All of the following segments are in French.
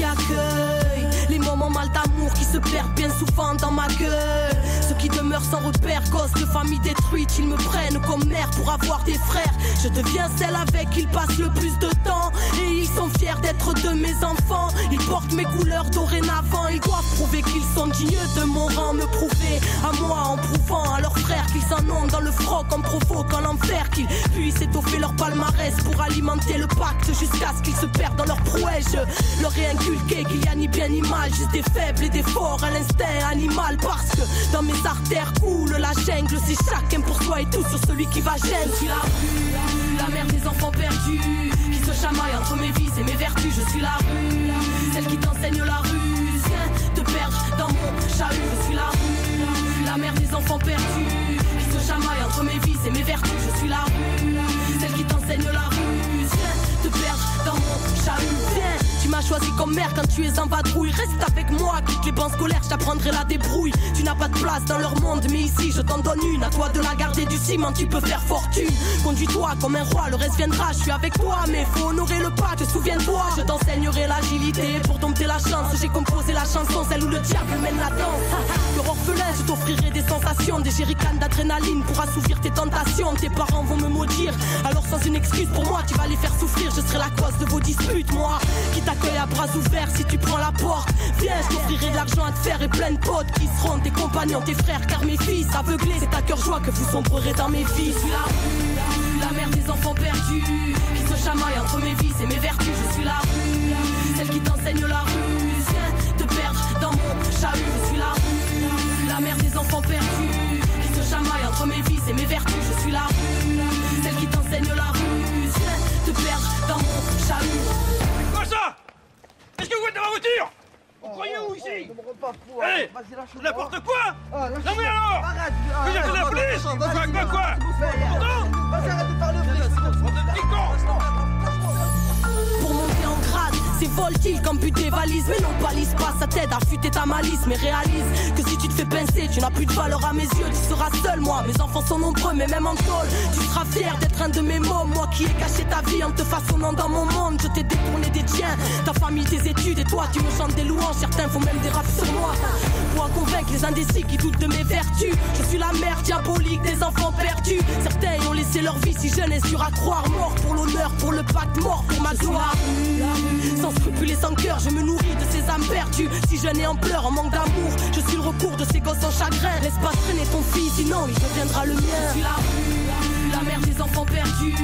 accueille les moments mal d'amour qui se perdent bien souvent dans ma gueule. Ceux qui demeurent sans repère, gosses de famille détruite, ils me prennent comme mère pour avoir des frères. Je deviens celle avec qui ils passent le plus de temps, et ils sont fiers d'être de mes enfants. Ils portent mes couleurs dorénavant, ils doivent prouver qu'ils sont dignes de mon rang. Me prouver à moi en prouvant à leurs frères qu'ils en ont dans le froc, en provoquant l'enfer, qu'ils puissent étoffer leur palmarès pour alimenter le pacte jusqu'à ce qu'ils se perdent dans leur prouesse. Je leur ai inculqué qu'il y a ni bien ni mal, juste des faibles et des forts, à l'instinct animal. Parce que dans mes artères coule la jungle, c'est chacun pour soi et tout sur celui qui va gêner. Je suis la rue, la mère des enfants perdus, qui se chamaille entre mes vices et mes vertus. Je suis la rue, celle qui t'enseigne la rue, viens te perdre dans mon chahut. Je suis la rue, la mère des enfants perdus, qui se chamaille entre mes vices et mes vertus. Je suis la rue, celle qui t'enseigne la rue, viens te perdre dans mon chahut. Viens. Tu m'as choisi comme mère quand tu es en vadrouille. Reste avec moi, quitte les bancs scolaires, je t'apprendrai la débrouille. Tu n'as pas de place dans leur monde, mais ici je t'en donne une. À toi de la garder du ciment, tu peux faire fortune. Conduis-toi comme un roi, le reste viendra. Je suis avec toi, mais faut honorer le pas. Te souviens-toi, je t'enseignerai l'agilité. Pour dompter la chance, j'ai composé la chanson, celle où le diable mène la danse. Cœur orphelin, je t'offrirai des sensations, des jerrycans d'adrénaline pour assouvir tes tentations. Tes parents vont me maudire, alors sans une excuse pour moi, tu vas les faire souffrir. Je serai la cause de vos disputes, moi qui t'accueille à bras ouverts si tu prends la porte. Viens, je t'offrirai de l'argent à te faire et plein de potes qui seront tes compagnons, tes frères, car mes fils aveuglés, c'est à cœur joie que vous sombrerez dans mes vies. Je suis la rue, la mère des enfants perdus, qui se chamaille entre mes vices et mes vertus. Je suis la rue, celle qui t'enseigne la rue, viens te perdre dans mon chahut. Je suis la rue, la mère des enfants perdus, qui se chamaille entre mes vices et mes vertus. Je suis la rue, celle qui t'enseigne la rue, viens te perdre dans mon chahut. Quoi ça? Est-ce que vous êtes dans ma voiture? Vous croyez où ici? Allez, n'importe quoi. Non mais alors, vous êtes de la police? Quoi? Vas-y, arrête de parler pour monter en grade, c'est voltile comme but des valises. Mais non, balise pas, ça t'aide à fuiter ta malice. Mais réalise que si tu te fais pincer, tu n'as plus de valeur à mes yeux. Tu seras seul, moi, mes enfants sont nombreux, mais même en tôle, tu seras fier d'être un de mes mômes. Moi qui ai caché ta vie en te façonnant dans mon monde. Je t'ai détourné des tiens, ta famille, tes études. Et toi, tu me chantes des louanges, certains font même des raps sur moi. Pour convaincre les indécis qui doutent de mes vertus. Je suis la mère diabolique des enfants perdus. Certains ont laissé leur vie si jeune et sur à croire. Mort pour l'honneur, pour le pacte, mort pour ma gloire. Sans scrupules et sans cœur, je me nourris de ces âmes perdues. Si jeune et en pleurs, en manque d'amour, je suis le recours de ces gosses en chagrin. Laisse pas traîner ton fils, sinon il deviendra le mien. Je suis la rue, la mère des enfants perdus,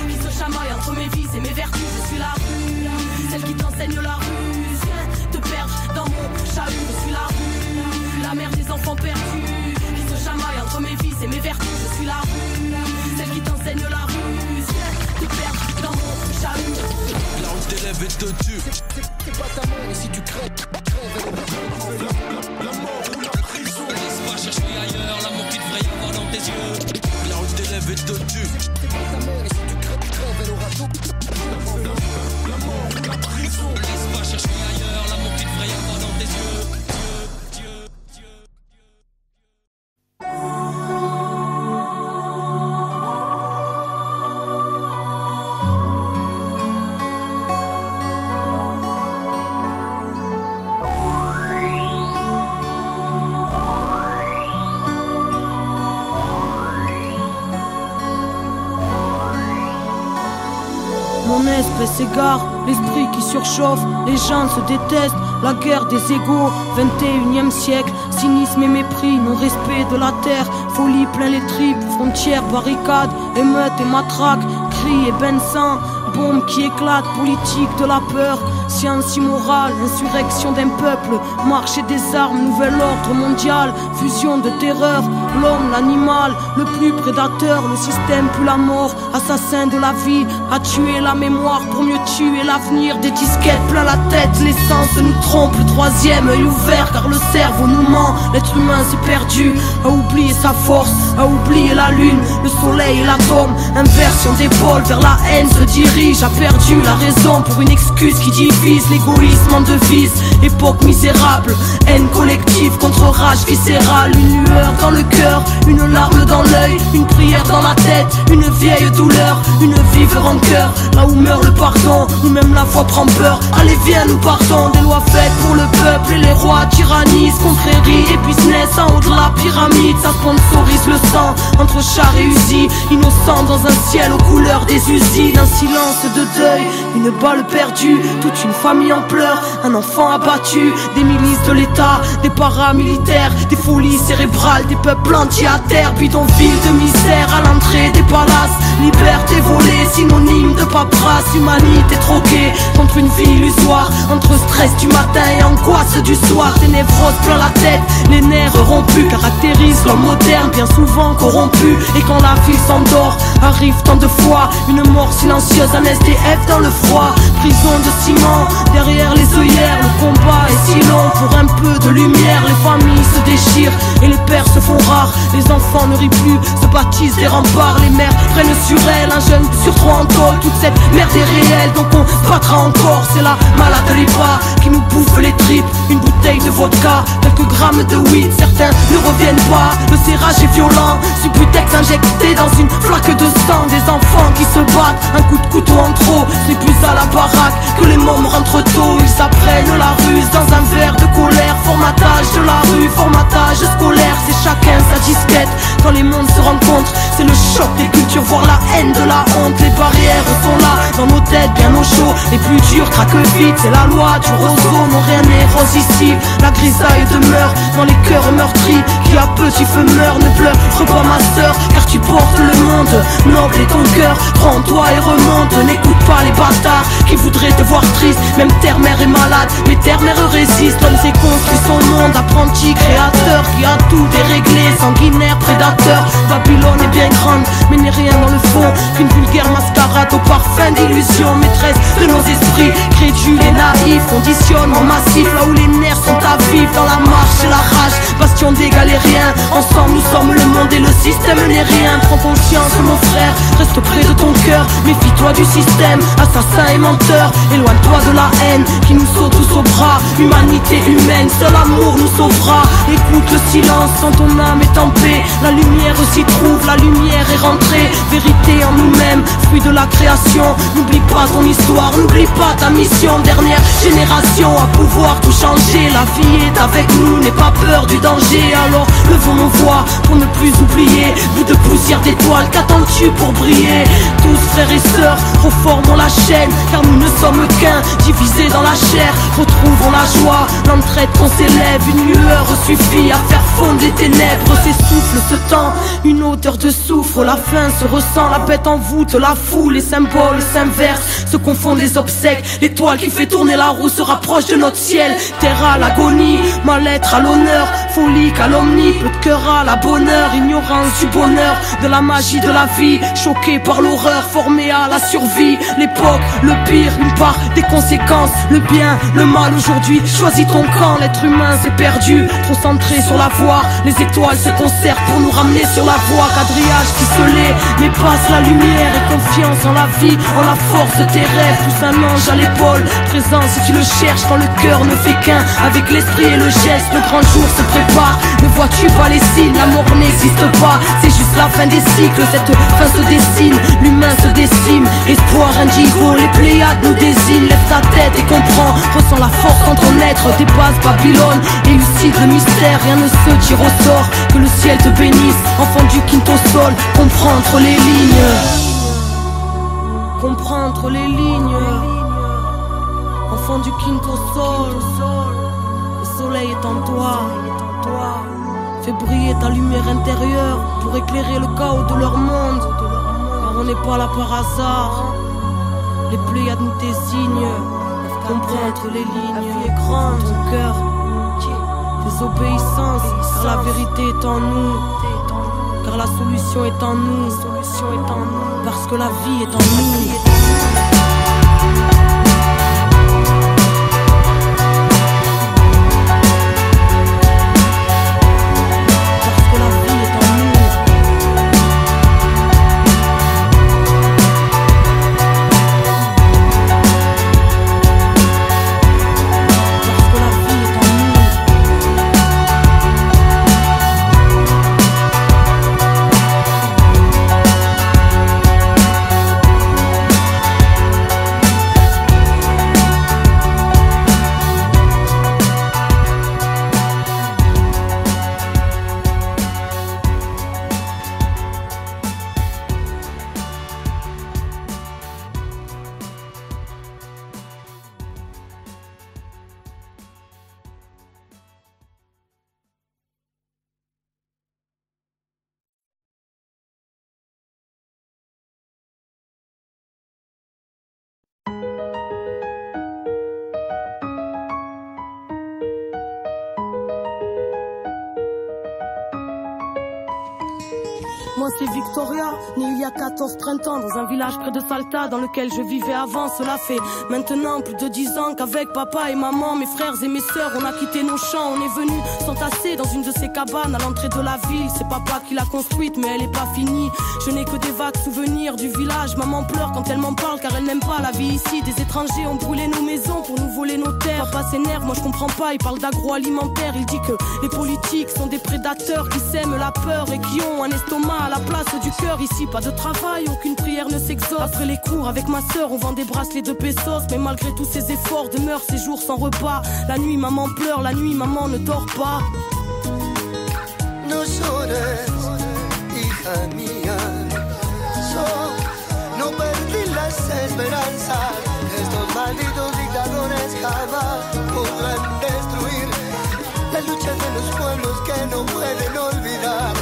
qui se chamaille entre mes vices et mes vertus. Je suis la rue, celle qui t'enseigne la rue, viens te perdre dans mon chahut. Je suis la rue, la mère des enfants perdus, qui se chamaille entre mes vices et mes vertus. Je suis la rue, celle qui t'enseigne la rue, viens te perdre dans mon chahut. La route t'élève et te tue. C'est pas ta mort, et si tu crèves, La mort ou la prison. Laisse pas chercher ailleurs l'amour qu'il devrait y avoir dans tes yeux. La route t'élève et te tue. c'est pas ta mort, et si tu crèves, elle aura tout. La mort ou la prison. Laisse pas chercher ailleurs l'amour qu'il devrait y avoir dans tes yeux. Mon esprit s'égare, l'esprit qui surchauffe, les gens se détestent, la guerre des égaux, 21e siècle, cynisme et mépris, non-respect de la terre, folie plein les tripes, frontières, barricades, émeutes et matraques, cris et bains de sang, bombes qui éclatent, politique de la peur, science immorale, insurrection d'un peuple, marché des armes, nouvel ordre mondial, fusion de terreur, l'homme, l'animal, le plus prédateur, le système plus la mort, assassin de la vie, a tué la mémoire pour mieux tuer l'avenir, des disquettes plein la tête, l'essence nous trompe, le troisième œil ouvert car le cerveau nous ment, l'être humain s'est perdu, a oublié sa force, à oublier la lune, le soleil et l'atome. Inversion d'épaule vers la haine se dirige. A perdu la raison pour une excuse qui divise. L'égoïsme en devise, époque misérable. Haine collective contre rage viscérale. Une lueur dans le cœur, une larme dans l'œil, une prière dans la tête, une vieille douleur, une vive rancœur. Là où meurt le pardon, où même la foi prend peur. Allez viens nous partons, des lois faites pour le peuple. Et les rois tyrannisent, confréries et business en haut de la pyramide. Ça sponsorise le sang entre chars et usines. Innocents dans un ciel aux couleurs des usines. Un silence de deuil, une balle perdue, toute une famille en pleurs, un enfant abattu. Des milices de l'État, des paramilitaires, des folies cérébrales, des peuples entiers à terre. Bidonville de misère à l'entrée des palaces. Liberté volée, synonyme de paperasse. Humanité troquée contre une vie illusoire. Entre stress du matin et angoisse du soir. Des névroses plein la tête, les nerfs rompus caractérisent l'homme moderne, bien souvent corrompu. Et quand la vie s'endort, arrive tant de fois une mort silencieuse, un SDF dans le froid. Prison de ciment, derrière les œillères. Le combat est si long pour un peu de lumière. Les familles se déchirent et les pères se font rares. Les enfants ne rient plus, se baptisent des remparts. Les mères prennent sur elles, un jeune sur trois en tôle. Toute cette merde est réelle, donc on se battra encore. C'est la malade ripa qui nous bouffe les tripes. Une bouteille de vodka, quelques grammes de weed. Certains ne reviennent pas, le serrage est violent. Subutex injecté dans une flaque de sang. Des enfants qui se battent, un coup de couteau en trop. C'est plus à la baraque que les mômes rentrent tôt. Ils apprennent la ruse dans un verre de colère. Formatage de la rue, formatage scolaire. C'est chacun sa disquette quand les mondes se rencontrent. C'est le choc des cultures, voire la haine de la honte. Les barrières sont là, dans nos têtes bien au chaud. Les plus durs craquent vite, c'est la loi du roseau. Non rien n'est rose ici, la grisaille demeure dans les cœurs meurtris. Qui à petit feu meurt, ne pleure pas ma sœur, car tu portes le monde. Noble est ton cœur, crois en toi et remonte. N'écoute pas les bâtards qui voudraient te voir triste. Même terre-mère est malade, mais terre-mère résiste. L'homme s'est construit son monde, apprenti créateur qui a tout déréglé, sanguinaire, prédateur. Babylone est bien grande, mais n'est rien dans le fond qu'une vulgaire mascarade au parfum d'illusion. Maîtresse de nos esprits, crédules et naïfs. Conditionnement massif, là où les nerfs sont à vivre. Dans la marche et la rage, bastion des galériens. Ensemble nous sommes le monde et le système n'est rien. Prends conscience mon frère, reste près de ton cœur. Méfie-toi du système, assassin et menteur. Éloigne-toi de la haine qui nous saute tous au bras. Humanité humaine, seul amour nous sauvera. Écoute le silence quand ton âme est en paix. La lumière s'y trouve, la lumière est rentrée. Vérité en nous-mêmes, fruit de la création. N'oublie pas ton histoire, n'oublie pas ta mission. Dernière génération à pouvoir tout changer. La vie est avec nous, n'aie pas peur du danger. Alors levons nos voix pour ne plus oublier. Bout de poussière d'étoiles, qu'attends-tu pour briller? Tous frères et sœurs, reformons la chaîne. Car nous ne sommes qu'un, divisés dans la chair. Retrouvons la joie, l'entraide qu'on s'élève. Une lueur suffit à faire fondre les ténèbres. S'essouffle ce temps, une odeur de soufre. La faim se ressent, la bête en voûte la foule. Les symboles s'inversent, se confondent les obsèques. L'étoile qui fait tourner la roue se rapproche de notre ciel. Terre à l'agonie, mal-être à l'honneur. Folie, calomnie, peu de cœur à la bonheur. Ignorance du bonheur, de la magie de la vie. Choqué par l'horreur, formé à la survie. L'époque, le pire, une part des conséquences. Le bien, le mal aujourd'hui, choisis ton camp. L'être humain s'est perdu, trop centré sur la voie. Les étoiles se concertent pour nous ramener sur la voie. Quadrillage ficelé, mais passe la lumière. Et confiance en la vie, en la force de tes rêves. Pousse un ange à l'épaule, présent si tu le cherches. Quand le cœur ne fait qu'un, avec l'esprit et le geste. Le grand jour se prépare, ne vois-tu pas les signes? La mort n'existe pas, c'est juste la fin des cycles. Cette fin se dessine, l'humain se décime. Espoir indigo, les Pléiades nous désignent. Lève ta tête et comprends, ressens la force en ton être. Dépasse Babylone, élucide le mystère. Rien ne se tire au sort, que le ciel te bénisse. Enfant du quinto sol, comprends entre les lignes. Comprends entre les lignes. Enfant du quinto sol, le soleil est en toi. Fais briller ta lumière intérieure pour éclairer le chaos de leur monde. Car on n'est pas là par hasard. Les Pléiades nous désignent. Comprends entre les lignes. La vie est grande, ton cœur. Désobéissance, car la vérité est en nous. Car la solution est en nous. Parce que la vie est en nous. Moi c'est Victoria, née il y a 14 printemps dans un village près de Salta dans lequel je vivais avant. Cela fait maintenant plus de 10 ans qu'avec papa et maman, mes frères et mes sœurs, on a quitté nos champs. On est venus s'entasser dans une de ces cabanes à l'entrée de la ville. C'est papa qui l'a construite mais elle est pas finie. Je n'ai que des vagues souvenirs du village. Maman pleure quand elle m'en parle car elle n'aime pas la vie ici. Des étrangers ont brûlé nos maisons pour nous voler nos terres. Papa s'énerve, moi je comprends pas, il parle d'agroalimentaire. Il dit que les politiques sont des prédateurs qui sèment la peur et qui ont un estomac à la place du cœur. Ici pas de travail, aucune prière ne s'exauce. Après les cours avec ma sœur on vend des bracelets de pesos. Mais malgré tous ces efforts demeurent ces jours sans repas. La nuit maman pleure, la nuit maman ne dort pas. No llores, hija mía, no perdí las esperanzas. Estos malditos dictadores jamás podrán destruir la lucha de los pueblos que no pueden olvidar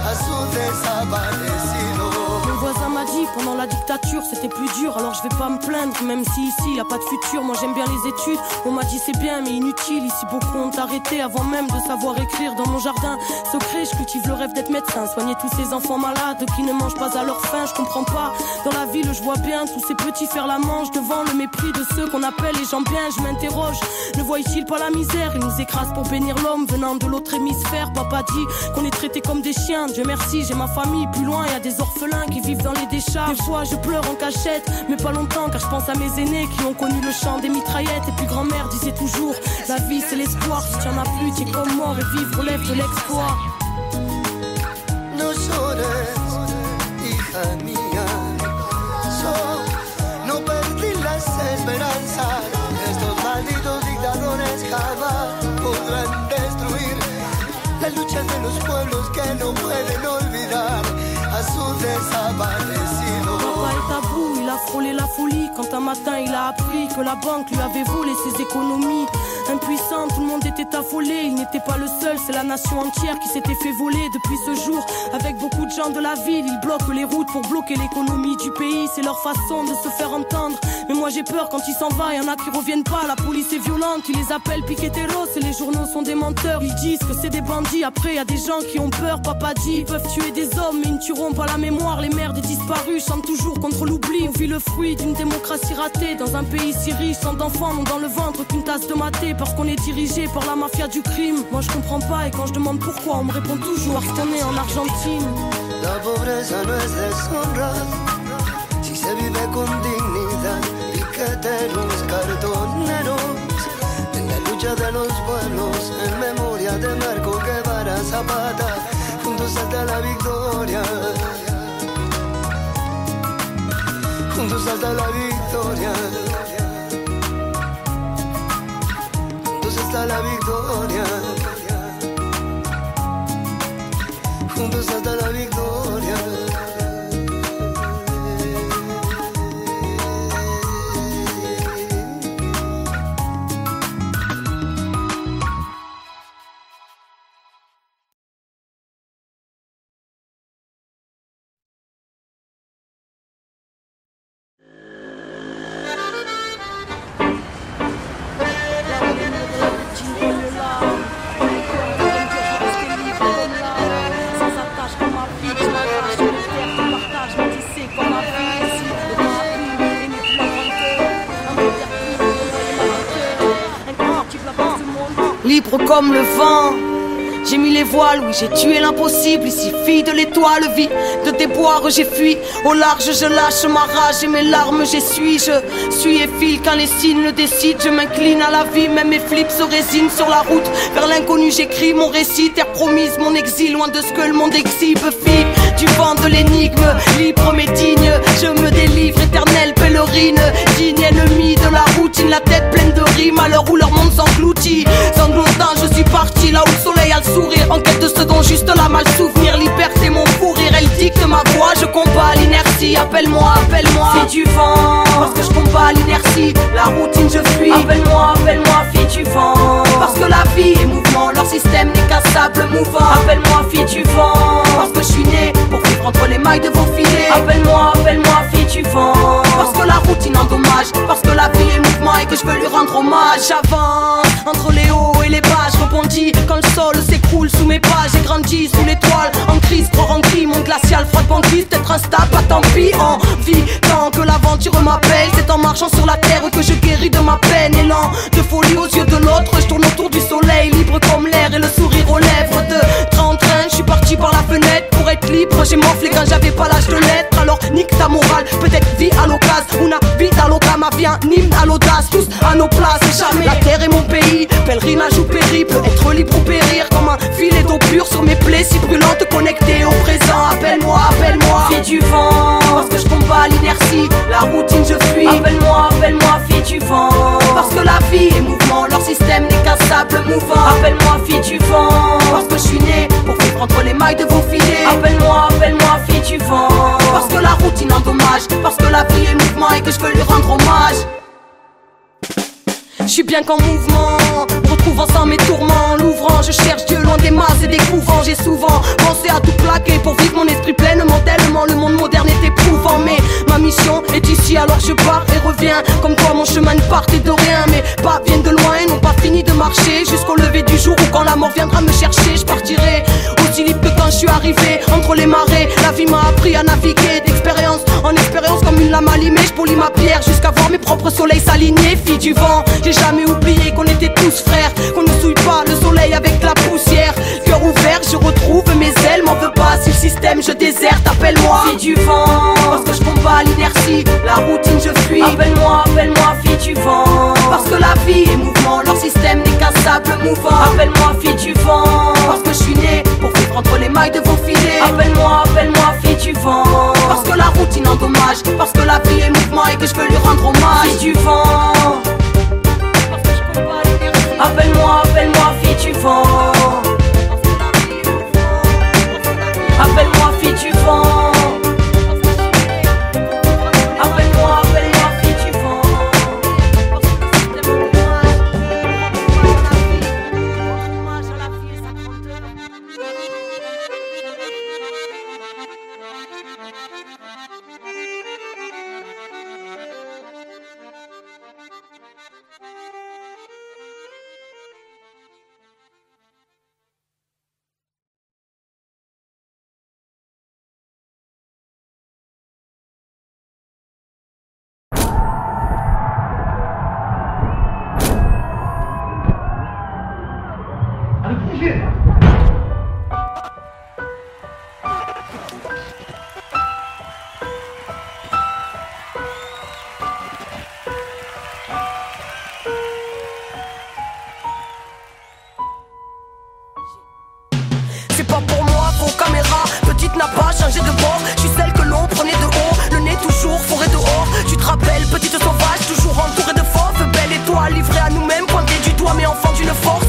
a su desaparecido. Mon voisin m'a dit pendant la dictature c'était plus dur, alors je vais pas me plaindre même si ici y a pas de futur. Moi j'aime bien les études, on m'a dit c'est bien mais inutile. Ici beaucoup ont arrêté avant même de savoir écrire. Dans mon jardin secret je cultive le rêve d'être médecin, soigner tous ces enfants malades qui ne mangent pas à leur faim. Je comprends pas, dans la ville je vois bien tous ces petits faire la manche devant le mépris de ceux qu'on appelle les gens bien. Je m'interroge, ne voient-ils pas la misère? Ils nous écrasent pour bénir l'homme venant de l'autre hémisphère. Papa dit qu'on est traités comme des chiens, Dieu merci j'ai ma famille. Plus loin y a des orphelins qui vivent dans les décharges. Des fois je pleure en cachette, mais pas longtemps car je pense à mes aînés qui ont connu le chant des mitraillettes. Et puis grand-mère disait toujours, la vie c'est l'espoir, si tu en as plus t'es comme mort et vivre relève de l'exploit. No llores, hija mía, no perdí las esperanzas. Estos malditos dictadores jamás podrán destruir la lucha de los pueblos que no pueden olvidar a su desaparecido. Papa est à bout, il a frôlé la folie quand un matin il a appris que la banque lui avait volé ses économies. Impuissant, tout le monde était affolé, il n'était pas le seul, c'est la nation entière qui s'était fait voler. Depuis ce jour, avec beaucoup de gens de la ville, ils bloquent les routes pour bloquer l'économie du pays. C'est leur façon de se faire entendre, mais moi j'ai peur quand il s'en va, y en a qui reviennent pas. La police est violente, ils les appellent piqueteros et les journaux sont des menteurs. Ils disent que c'est des bandits, après y a des gens qui ont peur. Papa dit, ils peuvent tuer des hommes mais ils ne tueront pas la mémoire. Les mères des disparus chantent toujours contre l'oubli. On vit le fruit d'une démocratie ratée dans un pays si riche, tant d'enfants n'ont dans le ventre qu'une tasse de maté parce qu'on est dirigé par la mafia du crime. Moi je comprends pas et quand je demande pourquoi on me répond toujours parce qu'on est en Argentine. La pobreza no es deshonra si se vive con dignidad. Piqueteros, cartoneros, en la lucha de los pueblos, en memoria de Marco Guevara Zapata, juntos hasta la victoria. Juntos hasta la victoria. Juntos hasta la victoria. Juntos hasta la victoria. Libre comme le vent, j'ai mis les voiles, oui j'ai tué l'impossible. Ici fille de l'étoile, vie de déboire, j'ai fui au large, je lâche ma rage et mes larmes j'essuie. Je suis et file quand les signes le décident. Je m'incline à la vie, même mes flips se résignent. Sur la route vers l'inconnu j'écris mon récit. Terre promise, mon exil, loin de ce que le monde exhibe. Fille du vent de l'énigme, libre mais digne, je me délivre, éternelle pèlerine. Digne ennemi de la routine, la tête pleine de rimes à l'heure où leur monde s'engloutit. Sanglotant je suis parti là où le soleil a le sourire, en quête de ce dont juste la mal souvenir. Liberté mon fou rire, elle dicte ma voix, je combats l'inertie. Appelle-moi, appelle-moi, fille du vent, parce que je combats l'inertie. La routine je fuis, appelle-moi, appelle-moi, fille du vent, parce que la vie est mouvement, leur système n'est qu'un sable mouvant. Appelle-moi, fille du vent, parce que je suis né pour vivre entre les mailles de vos filets. Appelle-moi, appelle-moi, fille du vent, parce que la routine endommage, parce que la vie est mouvement et que je veux lui rendre hommage. J'avance entre les hauts et les bas, je rebondis quand le sol s'écroule sous mes pas. J'ai grandi sous l'étoile, en crise, croire en crime, on glaciale, froide banquise, peut-être instable, pas tant pis. En vie, tant que l'aventure m'appelle, c'est en marchant sur la terre que je guéris de ma peine. Élan de folie aux yeux de l'autre, je tourne autour du soleil, libre comme l'air et le sourire aux lèvres. De train en train, je suis parti par la fenêtre pour être libre. J'ai morflé quand j'avais pas l'âge de l'être. Alors nique ta morale, peut-être vie à l'occasion, una vita loca, ma vie un hymne à l'audace. Tous à nos places, jamais la terre est mon pays. Pèlerinage ou périple, être libre ou périr. Comme un filet d'eau pure sur mes plaies si brûlantes, connectées au présent. Appelle-moi, appelle-moi, fille du vent, parce que je combats l'inertie, la routine je fuis. Appelle-moi, appelle-moi, fille du vent, parce que la vie est mouvement, leur système n'est qu'un sable mouvant. Appelle-moi, fille du vent, parce que je suis né pour vivre entre les mailles de vos filets. Appelle-moi, appelle-moi, fille du vent, parce que la routine endommage, parce que la vie est mouvement et que je veux lui rendre hommage. Je suis bien qu'en mouvement, retrouvant sans mes tourments. L'ouvrant, je cherche Dieu loin des masses et des couvents. J'ai souvent pensé à tout plaquer pour vivre mon esprit pleinement. Tellement le monde moderne est éprouvant. Mais ma mission est ici, alors je pars et reviens. Comme quoi mon chemin ne partait de rien. Mes pas viennent de loin et n'ont pas fini de marcher jusqu'au lever du jour où quand la mort viendra me chercher, je partirai aussi libre que quand je suis arrivé. Entre les marées, la vie m'a appris à naviguer d'expérience en expérience comme une lame allumée. Je polis ma pierre jusqu'à voir mes propres soleils s'aligner. Fille du vent, j'ai jamais oublié qu'on était tous frères, qu'on ne souille pas le soleil avec la poussière. Cœur ouvert, je retrouve mes ailes, m'en veux pas si le système je déserte. Appelle-moi, fille du vent, parce que je combats l'inertie, la routine je fuis. Appelle-moi, appelle-moi, fille du vent, parce que la vie est mouvement, leur système n'est qu'un sable mouvant. Appelle-moi, fille du vent, parce que je suis né pour vivre entre les mailles de vos filets. Appelle-moi, appelle-moi, fille du vent, parce que la routine endommage, parce que la vie est mouvement et que je veux lui rendre hommage. Fille du vent, appelle-moi, appelle-moi, fille du vent, appelle-moi, fille du vent, appelle-moi, appelle-moi, fille du vent, hommage à la vie et sa grandeur. C'est pas pour moi, vos caméras, petite n'a pas changé de bord. Je suis celle que l'on prenait de haut, le nez toujours forêt dehors. Tu te rappelles, petite sauvage, toujours entourée de fauves. Belle étoile livrée à nous-mêmes, pointée du doigt mais enfant d'une force.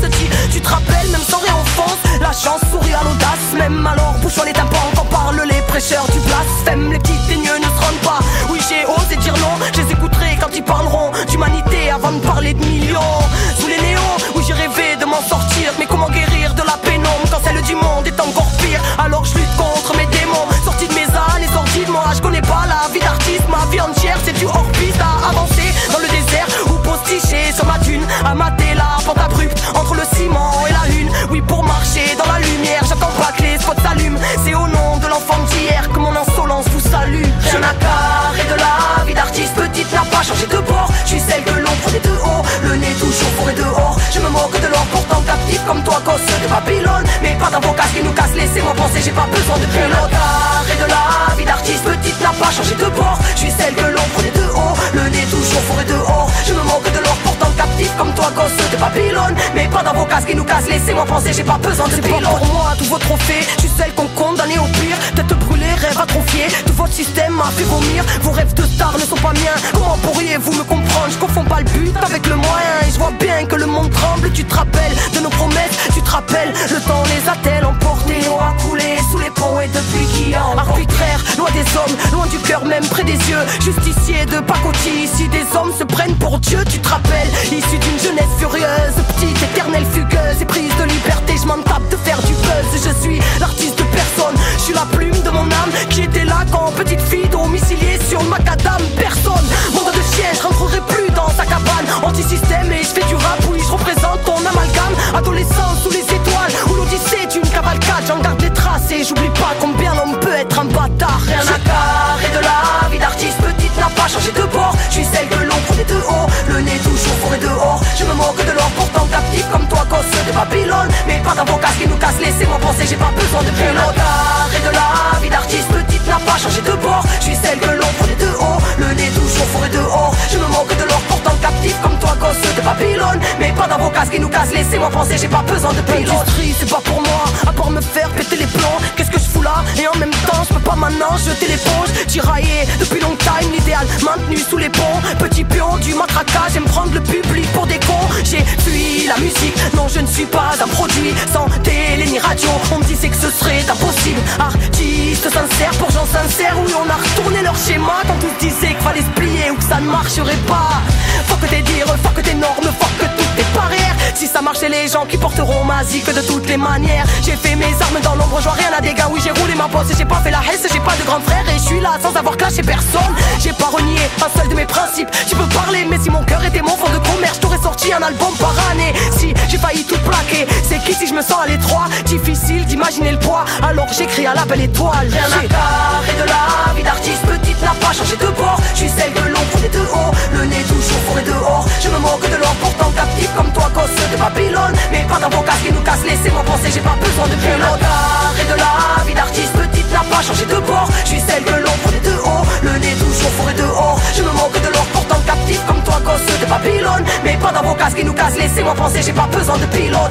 Tu te rappelles, même sans réenfance, la chance sourit à l'audace. Même alors, bouchons les tympans quand parlent les prêcheurs du blasphème. Les petits teigneux ne se rendent pas, oui j'ai osé dire non. Je les écouterai quand ils parleront d'humanité avant de parler de millions. Sous les néons, où j'ai rêvé de m'en sortir, mais comment guérir de la pénombre quand celle du monde est encore pire. Alors je lutte contre mes démons, sortis de mes années sorties de moi. Je connais pas la vie d'artiste, ma vie entière c'est du hors-piste. À avancer dans le désert ou posticher sur ma dune, à mater la pente abrupte entre le ciment et la lune. Oui, pour marcher dans la lumière, j'attends pas que les spots s'allument. C'est au nom de l'enfant d'hier que mon insolence vous salue. Rien à carrer de la vie d'artiste, petite n'a pas changé de bord. Je suis celle que l'on prenait de haut, le nez toujours forêt dehors. Je me moque de l'or pourtant captif comme toi, gosse de Babylone. Mais pas d'avocat qui nous casse, laissez-moi penser, j'ai pas besoin de pilote. Carré de la vie d'artiste, petite n'a pas changé de bord. Je suis celle que l'on prenait de haut, le nez toujours forêt dehors. Je me moque de l'or pourtant captif comme toi, gosse de Babylone. Mais pas d'avocat qui nous casse, laissez-moi penser, j'ai pas besoin de pilote. Pour moi, tous vos trophées, je suis celle qu'on condamnait au pire. Tête brûlée, rêve atrophié, tout votre système m'a fait vomir. Vos rêves de star ne sont pas miens, comment pourriez-vous me comprendre? Je confonds pas le but avec le moyen, et je vois bien que le monde tremble. Tu te rappelles de nos promesses, tu te rappelles, le temps les a-t-elle emportés? L'eau a coulé sous les ponts et depuis qui a arbitraire, loin des hommes, loin du cœur même près des yeux. Justicier de pacotille, ici des hommes se prennent pour Dieu. Tu te rappelles, issu d'une jeunesse furieuse, petite éternelle fugueuse et prise de liberté, je m'en tape de faire du buzz. Je suis l'artiste de personne, je suis la plume de mon âme qui était là quand petite fille domiciliée sur le macadam. Personne, monde de chien, je rentrerai plus dans sa cabane. Anti-système et je fais du rap, oui je représente ton amalgame. Adolescent sous les étoiles, ou l'odyssée d'une cavalcade, j'en garde les traces et j'oublie pas combien l'homme peut être pas dans vos casques qui nous cassent. Laissez-moi penser, j'ai pas besoin de pilote. Et de la vie d'artiste, petite n'a pas changé de bord. Je suis celle que l'on prenait de haut, le nez toujours forêt dehors. Je me manque de l'or pourtant captif comme toi gosse de Babylone. Mais pas dans vos casques qui nous cassent. Laissez-moi penser, j'ai pas besoin de pilote. L'industrie c'est pas pour moi, à part me faire péter les plombs. Qu'est-ce que je fous là? Et en même temps je peux pas maintenant jeter l'éponge. Tiraillé depuis long time, l'idéal maintenu sous les ponts. Petit pion du matraquage, j'aime prendre le public pour des cons. J'ai fui la musique, non je ne suis pas un produit sans télé ni radio. On me disait que ce serait impossible. Artiste sincère pour gens sincères. Oui on a retourné leur schéma quand tous disaient qu'il fallait se plier ou que ça ne marcherait pas. Faut que t'es dires, faut que t'es normes, faut que toutes tes barrières. Si ça marchait les gens qui porteront ma zik de toutes les manières. J'ai fait mes armes dans l'ombre, je vois rien à dégâts. Oui j'ai roulé ma bosse et j'ai pas fait la hesse. J'ai pas de grand frère et je suis là sans avoir clashé personne. J'ai pas renié un seul de mes principes. Tu peux parler mais si mon cœur était mon fond de commerce, j'aurais sorti un album par année. Si j'ai failli tout plaquer, c'est qu'ici je me sens à l'étroit. Difficile d'imaginer le poids, alors j'écris à la belle étoile. Rien à carrer de la vie d'artiste, petite n'a pas changé de bord. Je suis celle que l'on prenait de haut, le nez toujours forêt dehors. Je me manque de l'or pourtant captif comme toi gosse de Babylone. Mais pas dans vos casques qui nous cassent, laissez-moi penser, j'ai pas besoin de pilote. Et de la vie d'artiste, petite n'a pas changé de bord. Je suis celle que l'on prenait de haut, le nez toujours forêt dehors. Je me manque de l'or pourtant captif comme toi gosse de Babylone. Mais pas dans vos casques qui nous cassent, laissez-moi penser, j'ai pas besoin de pilote.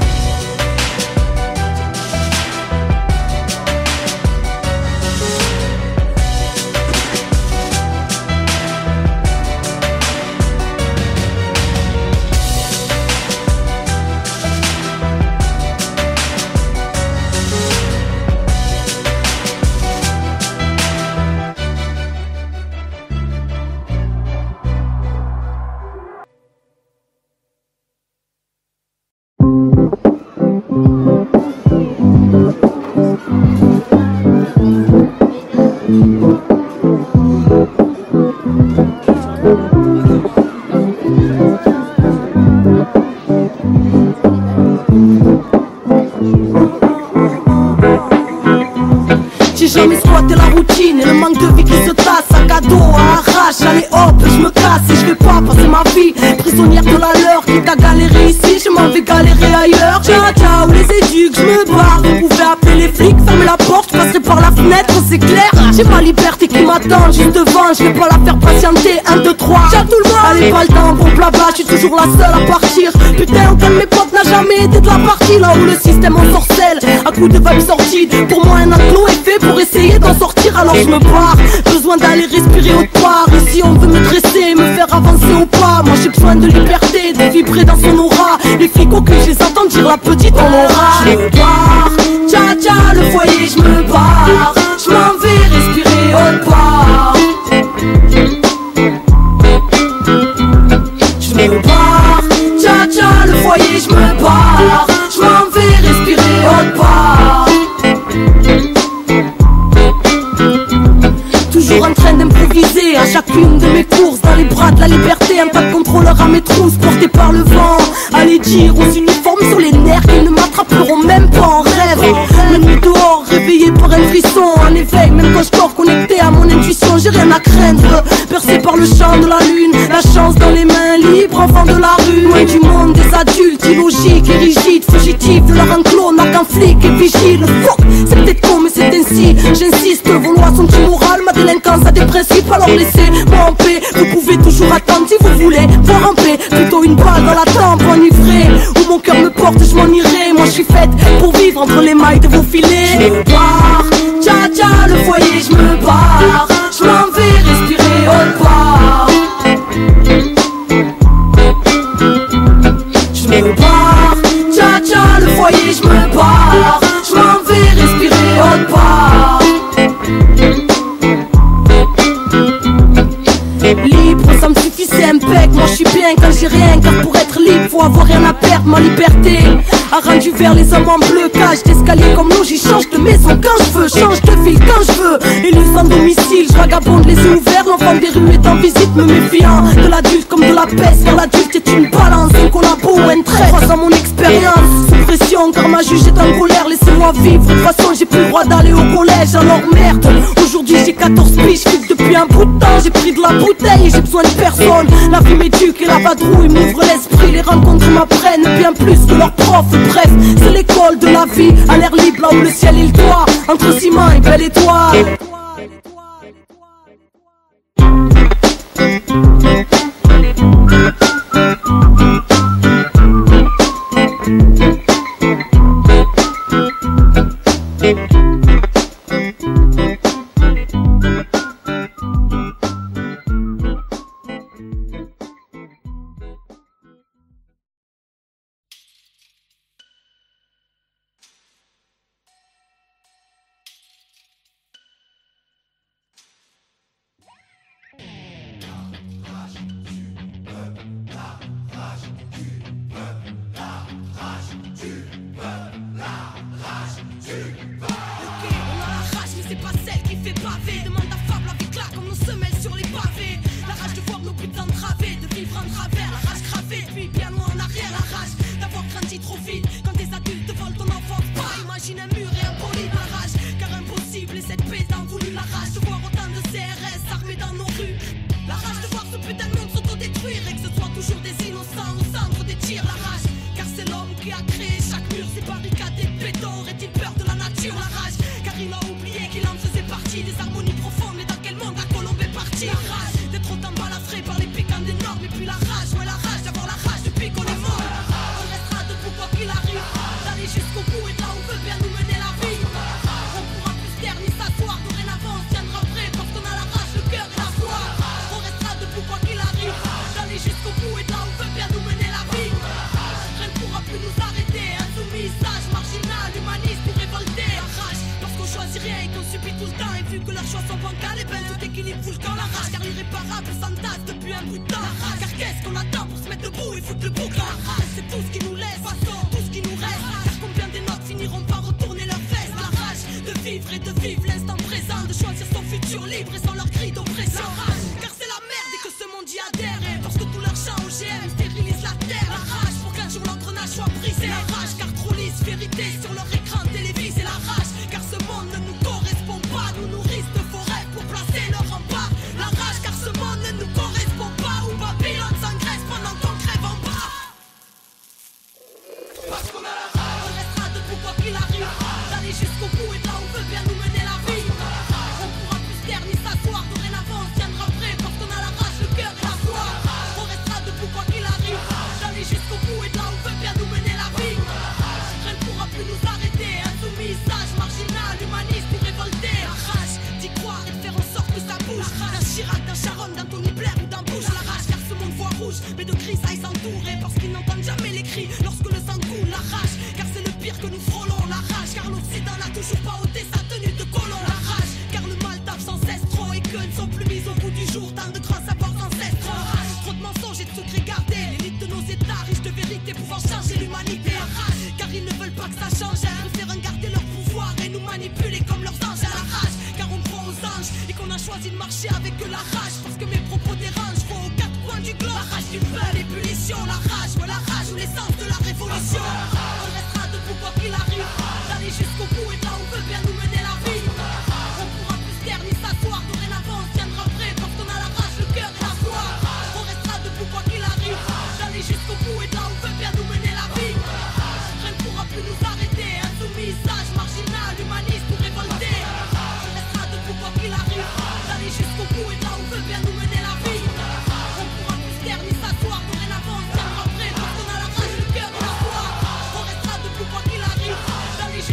J'ai jamais squatté la routine et le manque de vie qui se tasse. Sac à dos à arrache, allez hop, je me casse et je vais pas passer ma vie prisonnière de la leur. Quitte à galérer ici, je m'en vais galérer ailleurs. Ciao ciao les éduques, je me barre. Vous pouvez appeler les flics, fermez la porte, je passerai par la fenêtre, c'est clair. J'ai ma liberté qui m'attend juste devant, je vais pas la faire patienter. 1, 2, 3, ciao tout le monde. Allez pas le temps pour blabla, je suis toujours la seule à partir. Putain aucun de mes potes n'a jamais été de la partie. Là où le système ensorcelle, à coup de vibes sorties. Pour moi un enclos est fait pour essayer d'en sortir, alors je me barre. Besoin d'aller respirer autre part. Ici on veut me dresser, me faire avancer au pas. Moi j'ai besoin de liberté, de vibrer dans son aura. Les flics au cul, je les entends dire la petite on aura. Je me barre, tcha tcha le foyer, je me barre. Je m'en vais respirer autre part. Je me barre, tcha tcha le foyer, je me barre. Je m'en vais respirer autre part. Toujours en train d'improviser à chacune de mes courses. Dans les bras de la liberté, un pas de contrôleur à mes trousses porté par le vent. Allez dire aux uniformes sur les nerfs qu'ils ne m'attraperont même pas en rêve. La nuit dehors, réveillé par un frisson. En éveil, même quand je dors connecté à mon intuition, j'ai rien à craindre. Percé par le champ de la lune, la chance dans les mains libres, enfant de la rue. Loin du monde des adultes, illogiques et rigides, fugitifs de leur enclos, n'a qu'un flic et vigile. Fuck, c'est peut-être con mais c'est ainsi, j'insiste, vos lois sont immorales, ma délinquance a des principes, alors laissez-moi en paix. Vous pouvez toujours attendre si vous voulez voir en paix. Plutôt une balle dans la tempe enivrée, où mon cœur me porte, je m'en irai. Moi je suis faite pour vivre entre les mailles de vos filets. Je me barre, tcha tcha le foyer, je me barre. Je m'en vais respirer autre part. Je me barre, tcha tcha le foyer, je me barre. Je m'en vais respirer autre part. Libre, ça me suffit, c'est impec. Moi je suis bien quand j'ai rien, car pour être libre faut avoir rien à perdre. Ma liberté a rendu vers les hommes en bleu. Cage d'escalier comme l'eau, j'y change de maison quand je veux, change de ville quand je veux. Élu sans domicile, je vagabonde les yeux ouverts. L'enfant des rues est en visite, me méfiant de l'adulte comme de la peste. Car l'adulte est une balance, un collabo ou un trait. Croisant mon expérience, sous pression car ma juge est en colère. Laissez-moi vivre, de toute façon j'ai plus le droit d'aller au collège. Alors merde, aujourd'hui qui j'ai 14 piges, fume depuis un bout de temps. J'ai pris de la bouteille et j'ai besoin de personne. La vie m'éduque et la vadrouille m'ouvre l'esprit. Les rencontres m'apprennent bien plus que leurs profs. Bref, c'est l'école de la vie, à l'air libre là où le ciel est le toit. Entre ciment et belle étoile.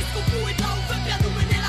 Jusqu'au bout et là on veut bien nous mener la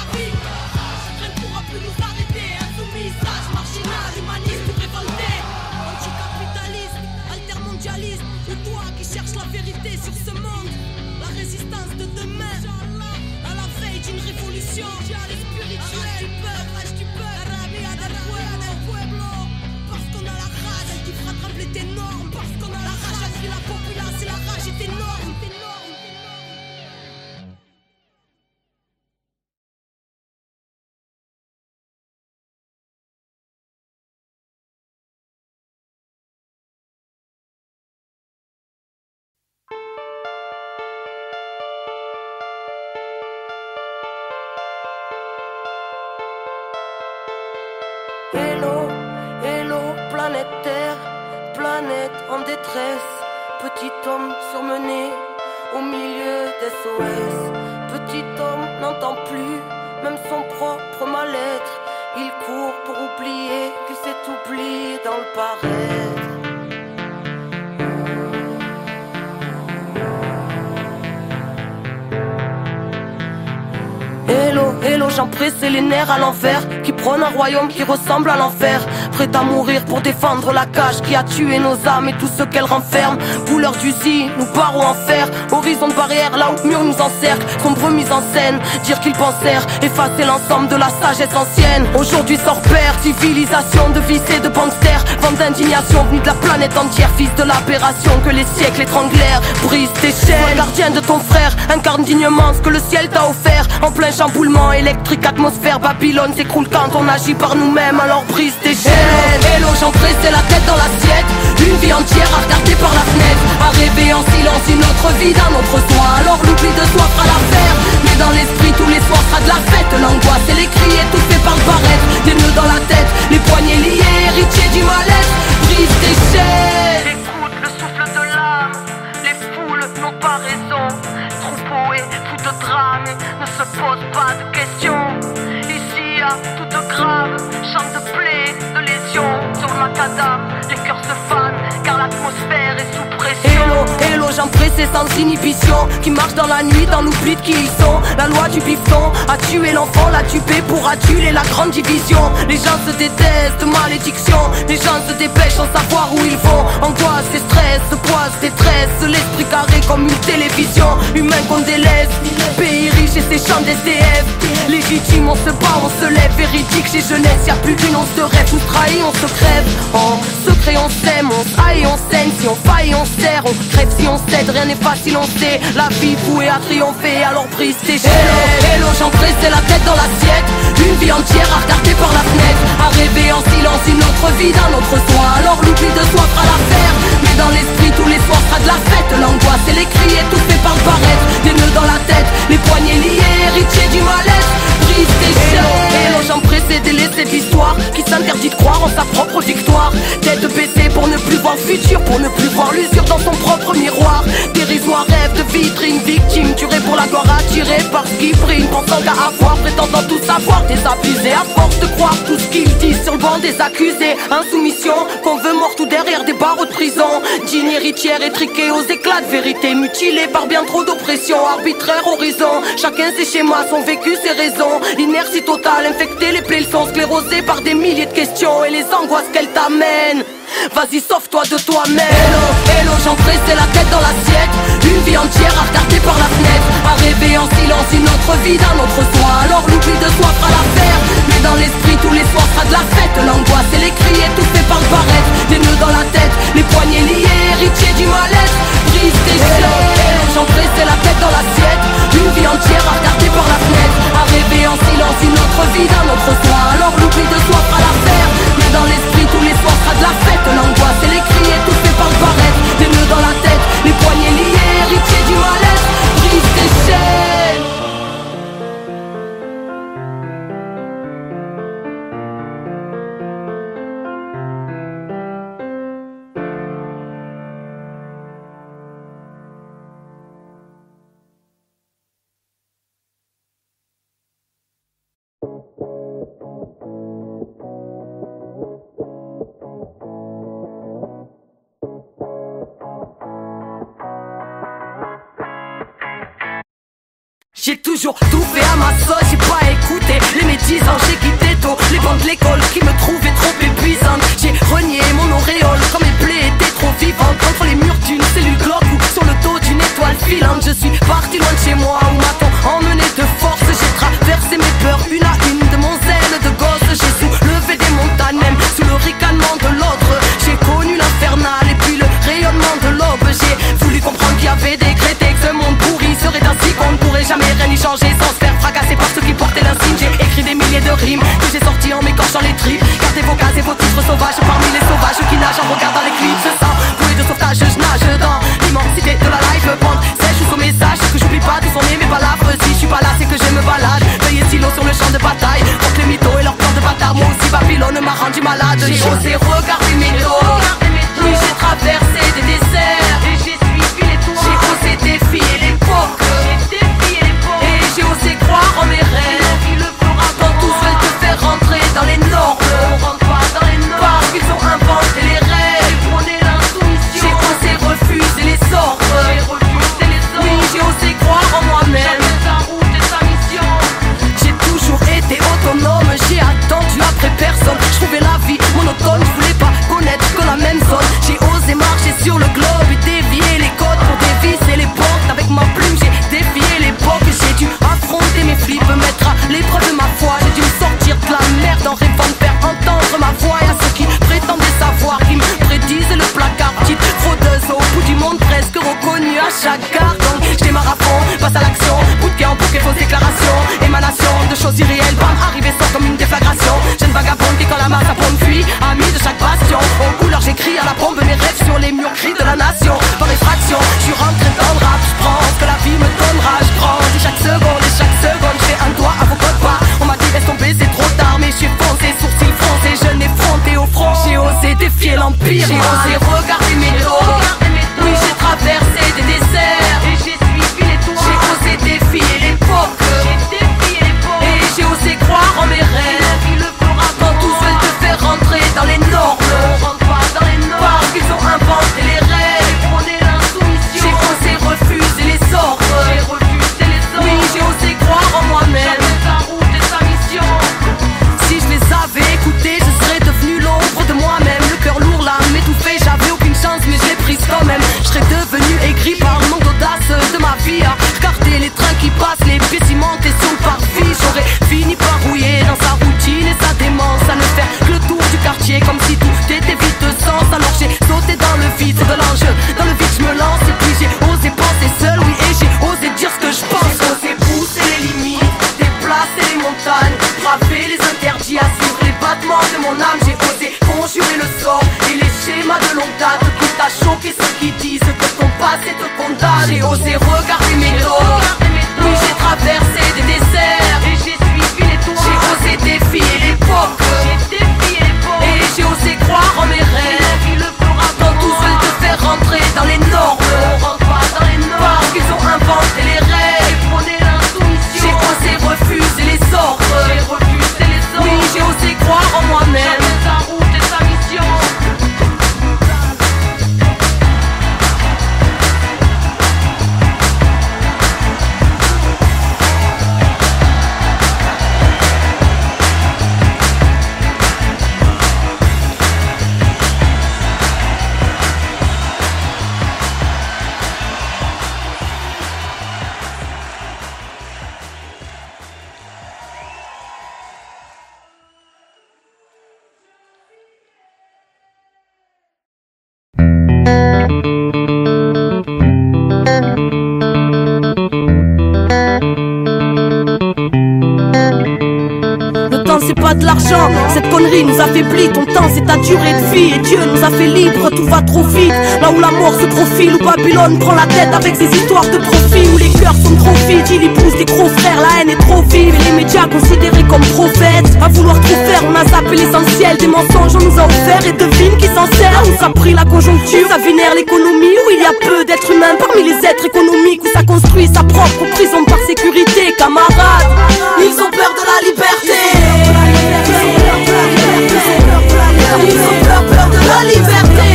planète en détresse. Petit homme surmené au milieu des SOS. Petit homme n'entend plus même son propre mal-être. Il court pour oublier qu'il s'est oublié dans le paraître. Hello, hello, j'en pressé les nerfs à l'envers, qui prône un royaume qui ressemble à l'enfer. Prêt à mourir pour défendre la cage qui a tué nos âmes et tout ce qu'elle renferme. Couleur d'usine, nous barreaux en fer, horizon de barrière là où le mur nous encercle. Sombre mise en scène, dire qu'ils pensèrent effacer l'ensemble de la sagesse ancienne. Aujourd'hui sans repère, civilisation de vices et de banksters. Vent d'indignation venue de la planète entière, fils de l'aberration que les siècles étranglèrent. Brise tes chaînes, gardien de ton frère, incarne dignement ce que le ciel t'a offert. En plein chamboulement électrique, atmosphère, Babylone s'écroule quand on agit par nous-mêmes, alors brise tes chaînes. Hello, j'en pressais la tête dans l'assiette. Une vie entière à regarder par la fenêtre, à rêver en silence une autre vie d'un autre soi. Alors l'oubli de soi fera l'affaire, mais dans l'esprit tous les soirs sera de la fête. L'angoisse et les cris étouffés par le barrette, des nœuds dans la tête, les poignets liés, héritiers du mal-être. Brise tes chaînes. Écoute le souffle de l'âme, les foules n'ont pas raison. Troupeau et fou de drame ne se pose pas de questions. Ici à toute grave, chant de plaie, de lésions. Sur le macadam, les cœurs se fanent car l'atmosphère est sous pression. Hello, hello, j'en pressé sans inhibition, qui marche dans la nuit dans l'oubli de qui ils sont. La loi du bifton a tué l'enfant, l'a tué pour aduler la grande division. Les gens se détestent, malédiction. Les gens se dépêchent sans savoir où ils vont. Angoisse et stress, poisse, détresse. L'esprit carré comme une télévision. Humain qu'on délaisse, pays riche et ses champs d'SDF. Légitime, on se bat, on se lève. Véridique chez jeunesse, y'a plus d'une once de rêve. Nous trahit, on se crève. En secret on s'aime, on s'aille, on saigne. Si on faille, on serre, on crève si on cède. Rien n'est facile, on sait. La vie vouée à triompher, alors brise tes chaînes. Hello, hello, j'en pressais la tête dans l'assiette. Une vie entière à regarder par la fenêtre, à rêver en silence une autre vie d'un autre soi. Alors l'oubli de soi fera l'affaire, mais dans l'esprit tous les soirs sera de la fête. L'angoisse et les cris étouffés par le barrette, des nœuds dans la tête, les poignets liés, héritiers du mal-être. Brise tes chaînes. Hello, j'en pressais délaisser de l'histoire qui s'interdit de croire en sa propre victoire. Tête baissée pour ne plus voir le futur, pour ne plus voir l'usure dans son propre miroir. Dérisoire rêve de vitrine, victime tuée pour la gloire, attirée par ce qui brille, pensant qu'à avoir, prétendant tout savoir, désabusé à force de croire tout ce qu'ils disent sur le banc des accusés. Insoumission, qu'on veut mort ou derrière des barreaux de prison. Digne héritière étriquée aux éclats de vérité, mutilée par bien trop d'oppression, arbitraire horizon. Chacun ses schémas, son vécu, ses raisons. Inertie totale, infectée, les plaies sont sclérosées par des milliers de questions et les angoisses qu'elles t'amènent. Vas-y, sauve-toi de toi-même. Hello, hello, j'en pressais la tête dans l'assiette. Une vie entière à regarder par la fenêtre, à rêver en silence une autre vie d'un autre soi. Alors l'oubli de soi fera l'affaire, mais dans l'esprit tous les soirs sera de la fête. L'angoisse et les cris étouffés par le barrette, des nœuds dans la tête, les poignets liés, héritiers du mal-être. Brise tes chaînes. Hello, j'en pressais la tête dans l'assiette. Une vie entière à regarder par la fenêtre, à rêver en silence une autre vie d'un autre soi. Alors l'oubli de soi fera l'affaire, mais dans l'esprit tous les soirs sera de la fête. L'angoisse et les cris étouffés par le barrette, des nœuds dans la tête, les poignets liés, héritiers du mal-être. Brise tes chaînes. J'ai toujours tout fait à ma sauce, j'ai pas écouté les médisants, j'ai quitté tôt les bancs de l'école qui me trouvaient trop épuisantes. J'ai renié mon auréole quand mes plaies étaient trop vivantes, contre les murs d'une cellule glauque ou sur le dos d'une étoile filante. Je suis parti loin de chez moi où m'a-t-on emmené de force. J'ai traversé mes peurs une à une de mon zèle de gosse. J'ai soulevé des montagnes même sous le ricanement de l'autre. J'ai connu l'infernal et puis le rayonnement de l'aube. J'ai voulu comprendre qu'il y avait décrété que ce monde pourri serait ainsi qu'on ne pourrait jamais rien y changer sans se faire fracasser par ceux qui portaient l'insigne. J'ai écrit des milliers de rimes que j'ai sorties en m'écorchant les tripes. Gardez vos cases et vos titres sauvages parmi les sauvages qui nagent en regardant les clips. Je sens bouée de sauvetage, je nage dans l'immensité de la life. Prendre sèche sous message, que j'oublie pas d'où sont nés mes balafres. Si je suis pas là, c'est que je me balade. Veillez silos sur le champ de bataille contre les mythos et leurs plans de bâtard. Moi aussi Babylone m'a rendu malade. J'ai osé regarder mes dos. Oui, j'ai traversé c'est pas de l'argent. Cette connerie nous affaiblit, ton temps c'est ta durée de vie. Et Dieu nous a fait libre, tout va trop vite. Là où la mort se profile, où Babylone prend la tête avec ses histoires de profit. Où les cœurs sont trop vides, il épouse les gros frères, la haine est trop vive. Et les médias considérés comme prophètes. À vouloir trop faire, on a zappé l'essentiel. Des mensonges on nous a offert et devine qui s'en sert. On nous a pris la conjoncture, ça vénère l'économie. Où il y a peu d'êtres humains parmi les êtres économiques. Où ça construit sa propre prison par sécurité. Camarades, ils ont peur de la liberté. Ils ont peur de la liberté.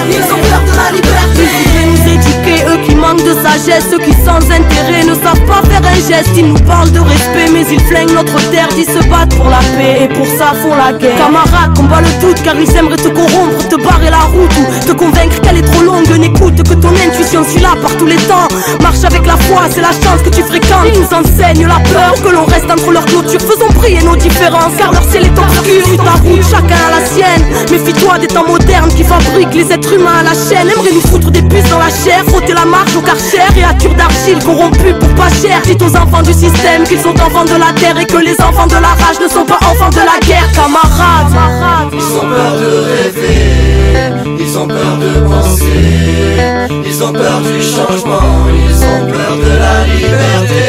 Ils ont peur de la liberté. Ils voudraient nous éduquer, eux qui manquent de sagesse. Ceux qui sans intérêt ne savent pas faire un geste. Ils nous parlent de respect mais ils flinguent notre terre. Ils se battent pour la paix et pour ça font la guerre. Camarades, combat le doute car ils aimeraient te corrompre, te barrer la route ou te convaincre qu'elle est trop longue. N'écoute que ton intuition, suis là par tous les temps. Marche avec la foi, c'est la chance que tu fréquentes. Ils nous enseignent la peur, que l'on reste entre leurs clôtures. Faisons briller nos différences car leur ciel est obscur. Suis ta route, chacun a la sienne. Méfie-toi des temps modernes qui fabriquent les êtres humains à la chaîne. Aimeraient nous foutre des puces dans la chair, frotter la marche au karcher. Créatures d'argile corrompues pour pas cher. Dites aux enfants du système qu'ils sont enfants de la terre et que les enfants de la rage ne sont pas enfants de la guerre. Camarades, ils ont peur de rêver, ils ont peur de penser, ils ont peur du changement, ils ont peur de la liberté,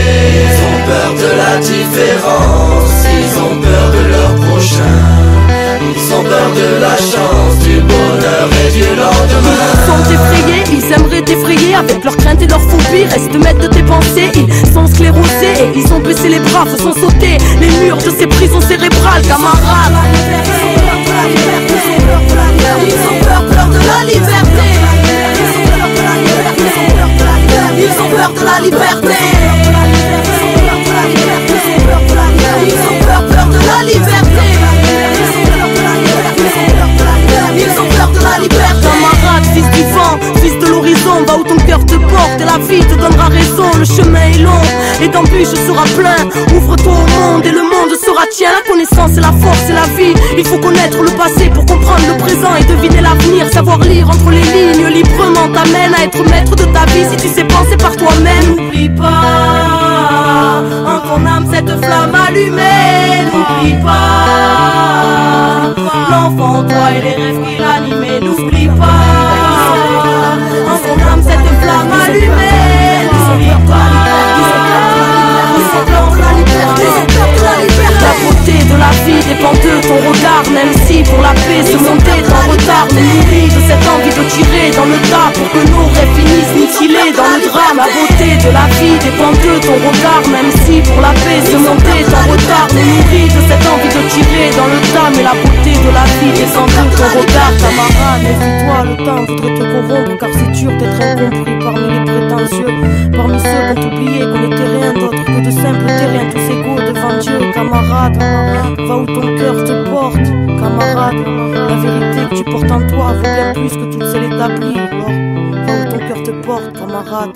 ils ont peur de la différence, ils ont peur de leur prochain, ils ont peur de la chance, du bonheur et du lendemain. Ils sont effrayés, ils aimeraient t'effrayer avec leurs craintes et leurs phobies. Reste maître de tes pensées, ils sont sclérosés et ils ont baissé les bras, faisant sauter les murs de ces prisons cérébrales. Camarades, ils ont peur de la liberté. Ils ont peur de la liberté. Ils ont peur de la liberté. Ils ont peur de la liberté. Camarade, fils du vent, fils de l'horizon, va où ton cœur te porte et la vie te donnera raison. Le chemin est long et d'embûches sera plein. Ouvre-toi au monde et le monde sera tien. La connaissance et la force et la vie. Il faut connaître le passé pour comprendre le présent et deviner l'avenir. Savoir lire entre les lignes librement t'amène à être maître de ta vie si tu sais penser par toi-même. N'oublie pas en ton âme cette flamme allumée. N'oublie pas l'enfant en toi et les rêves qui l'animaient. N'oublie pas en ton âme cette flamme allumée. N'oublie pas la beauté de la vie dépend de ton regard. Même si pour la paix ce monde est en retard, ne nourris de cette envie de tirer dans le tas pour que nos rêves finissent mutilés dans le drame. La beauté de la vie dépend de ton regard. Même si pour la paix ce monde est en retard, ne nourris de cette envie de tirer dans le tas. Mais la beauté de la vie dépend de ton regard. Camarade, méfie-toi, le temps voudrait te corrompre car c'est dur d'être incompris parmi les prétentieux, parmi ceux qui ont oublié qu'on n'était rien d'autre que de simples terriens tous égaux devant Dieu. Camarade, va où ton cœur te porte. Camarade, la vérité que tu portes en toi vaut bien plus que toutes celles établies. Alors, va où ton cœur te porte, camarade.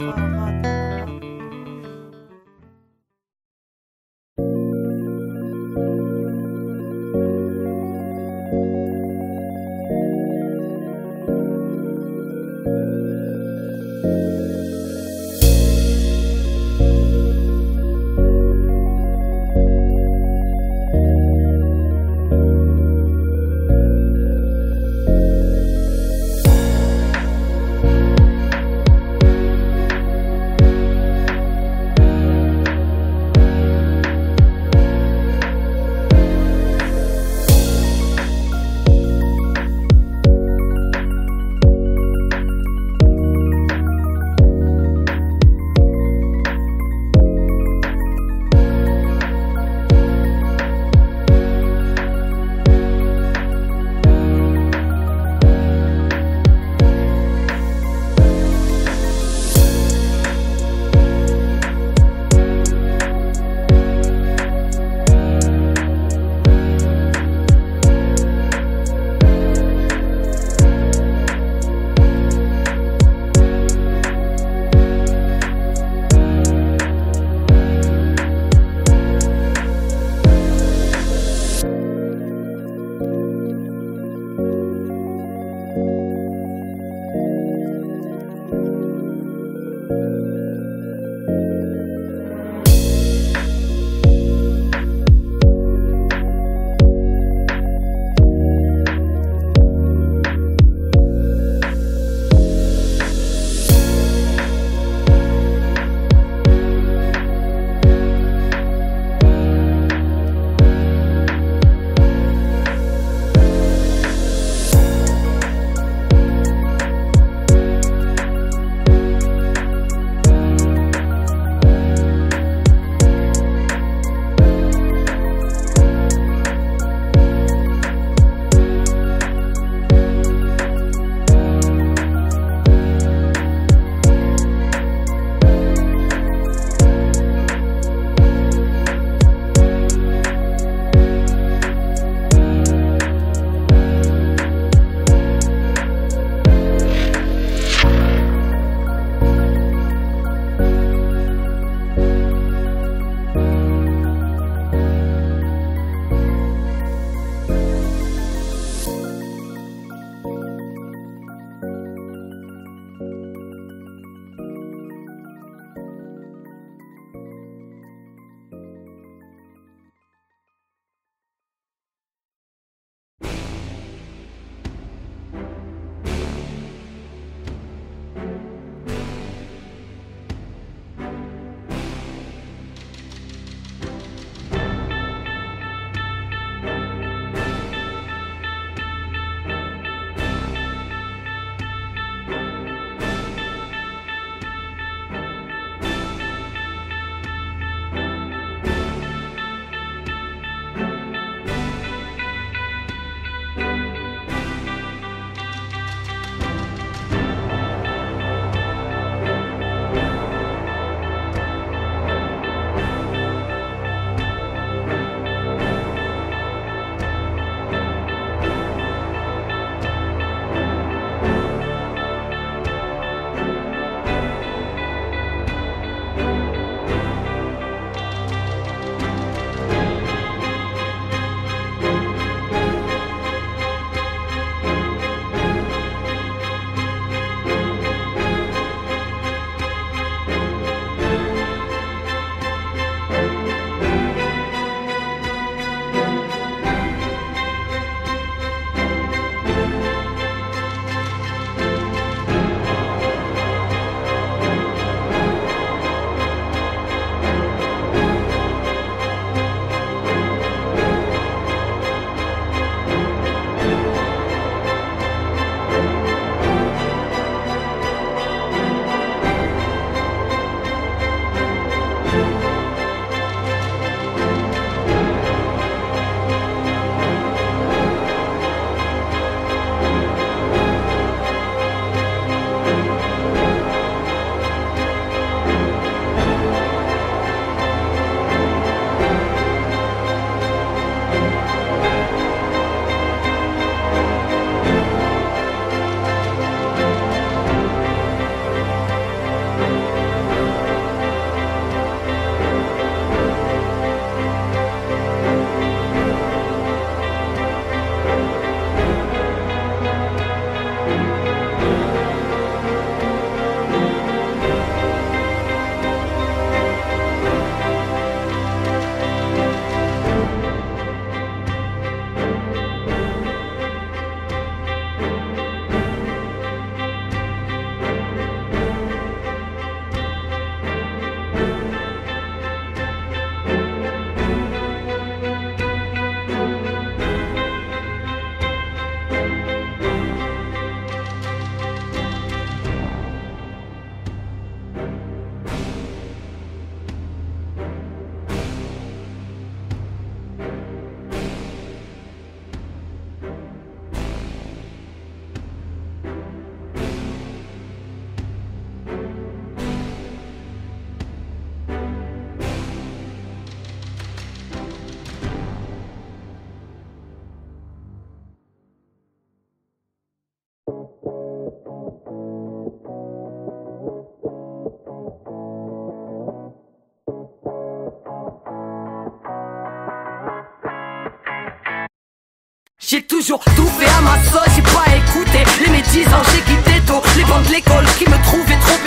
J'ai toujours tout fait à ma sauce, j'ai pas écouté les médisants, j'ai quitté tôt les bancs de l'école qui me trouvaient trop